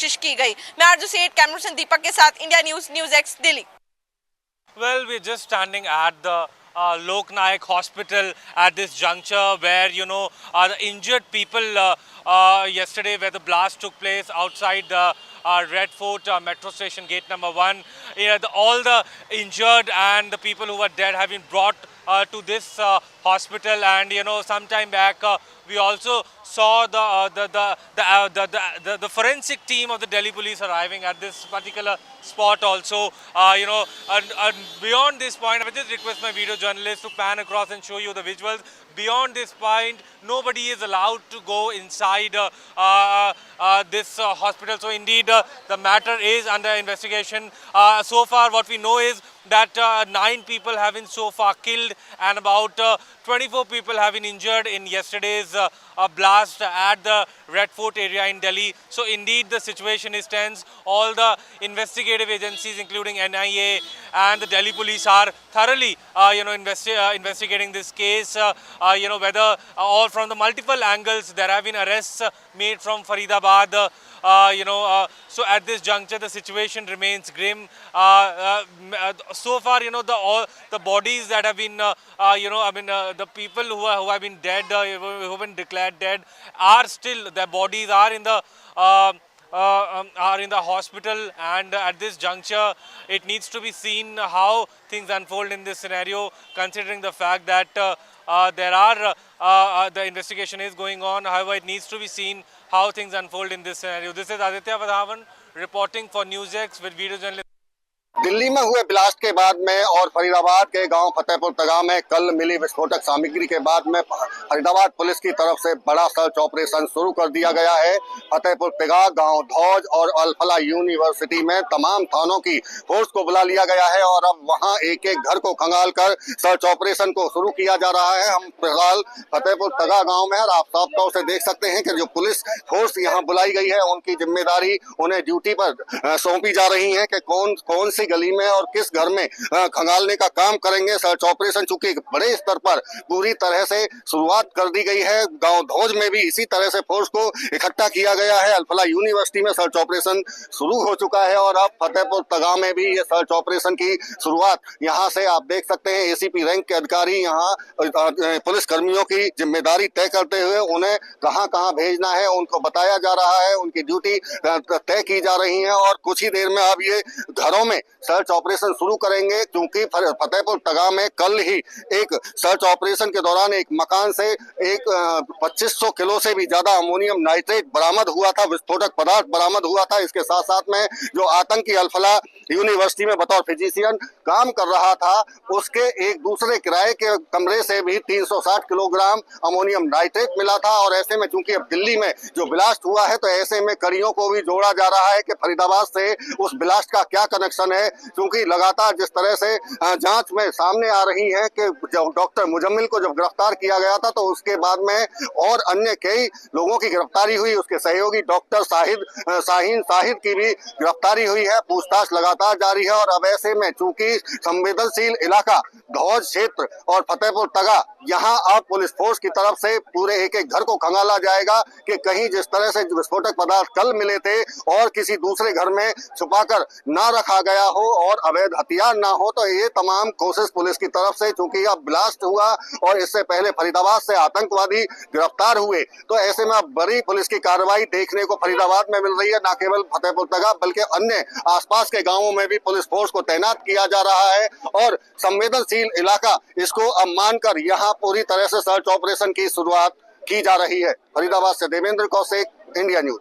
कोशिश की गई। मैं आरजू सेठ, कैमरा पर्सन दीपक के साथ, India news x, Delhi. Well, we're just standing at the Lok Nayak Hospital at this juncture where, the injured people yesterday where the blast took place outside the Red Fort metro station gate number 1. All the injured and the people who were dead have been brought to this hospital, and sometime back we also saw the forensic team of the Delhi police arriving at this particular spot also. And beyond this point, I would just request my video journalist to pan across and show you the visuals. Beyond this point, nobody is allowed to go inside this hospital. So indeed, the matter is under investigation. So far, what we know is that 9 people have been so far killed and about 24 people have been injured in yesterday's blast at the Red Fort area in Delhi. So indeed the situation is tense. All the investigative agencies including NIA and the Delhi police are thoroughly investigating this case, whether all from the multiple angles. There have been arrests made from Faridabad. So at this juncture the situation remains grim. So far, all the bodies that have been, the people who have been dead, who have been declared dead, are still, their bodies are in the hospital, and at this juncture it needs to be seen how things unfold in this scenario, considering the fact that the investigation is going on. However, it needs to be seen how things unfold in this scenario. This is Aditya Vadhavan reporting for NewsX with video journalist. Delhi में हुए blast के बाद में और फरीदाबाद के गांव फतेहपुर तगा में कल मिली विस्फोटक सामग्री के बाद में फरीदाबाद पुलिस की तरफ से बड़ा सर्च ऑपरेशन शुरू कर दिया गया है। फतेहपुर तगा, गांव धौज और अलफला यूनिवर्सिटी में तमाम थानों की फोर्स को बुला लिया गया है और अब वहां एक एक घर को खंगाल कर सर्च ऑपरेशन को शुरू किया जा रहा है। हम फिलहाल फतेहपुर तगा गाँव में और आप साफ तौर से देख सकते हैं कि जो पुलिस फोर्स यहाँ बुलाई गई है उनकी जिम्मेदारी उन्हें ड्यूटी पर सौंपी जा रही है कि कौन सी गली में और किस घर में खंगालने का काम करेंगे। सर्च ऑपरेशन चूंकि बड़े स्तर पर पूरी तरह से शुरुआत कर दी गई है। गांव धौज में भी इसी तरह से फोर्स को इकट्ठा किया गया है। अलफला यूनिवर्सिटी में सर्च ऑपरेशन शुरू हो चुका है और अब फतेहपुर तगा में भी ये सर्च ऑपरेशन की शुरुआत यहां से आप देख सकते हैं। एसीपी रैंक के अधिकारी यहां पुलिस कर्मियों की जिम्मेदारी तय करते हुए उन्हें कहां भेजना है उनको बताया जा रहा है, उनकी ड्यूटी तय की जा रही है और कुछ ही देर में अब ये घरों में सर्च ऑपरेशन शुरू करेंगे, क्योंकि फतेहपुर तगा में कल ही एक सर्च ऑपरेशन के दौरान एक मकान से एक 2500 किलो से भी ज्यादा अमोनियम नाइट्रेट बरामद हुआ था, विस्फोटक पदार्थ बरामद हुआ था। इसके साथ साथ में जो आतंकी अलफला यूनिवर्सिटी में बतौर फिजिशियन काम कर रहा था उसके एक दूसरे किराए के कमरे से भी 360 किलोग्राम अमोनियम नाइट्रेट मिला था। और ऐसे में चूंकि अब दिल्ली में जो ब्लास्ट हुआ है तो ऐसे में कड़ियों को भी जोड़ा जा रहा है कि फरीदाबाद से उस ब्लास्ट का क्या कनेक्शन है, क्योंकि लगातार जिस तरह से जांच में सामने आ रही है कि जब डॉक्टर मुजम्मिल को जब गिरफ्तार किया गया था तो उसके बाद में और अन्य कई लोगों की गिरफ्तारी हुई, उसके सहयोगी डॉक्टर शाहीन साहिद की भी गिरफ्तारी हुई है। पूछताछ लगातार जारी है और अब ऐसे में चूंकि संवेदनशील इलाका धौज क्षेत्र और फतेहपुर तगा, यहाँ अब पुलिस फोर्स की तरफ से पूरे एक एक घर को खंगाला जाएगा कि कहीं जिस तरह से विस्फोटक पदार्थ कल मिले थे और किसी दूसरे घर में छुपाकर ना रखा गया हो और अवैध हथियार ना हो। तो ये तमाम कोशिश पुलिस की तरफ से, चूंकि अब ब्लास्ट हुआ और इससे पहले फरीदाबाद से आतंकवादी गिरफ्तार हुए, तो ऐसे में अब बड़ी पुलिस की कार्रवाई देखने को फरीदाबाद में मिल रही है। न केवल फतेहपुर तगा बल्कि अन्य आसपास के गांवों में भी पुलिस फोर्स को तैनात किया जा रहा है और संवेदनशील इलाका इसको अब मानकर यहाँ पूरी तरह से सर्च ऑपरेशन की शुरुआत की जा रही है। फरीदाबाद से देवेंद्र कौशिक, इंडिया न्यूज।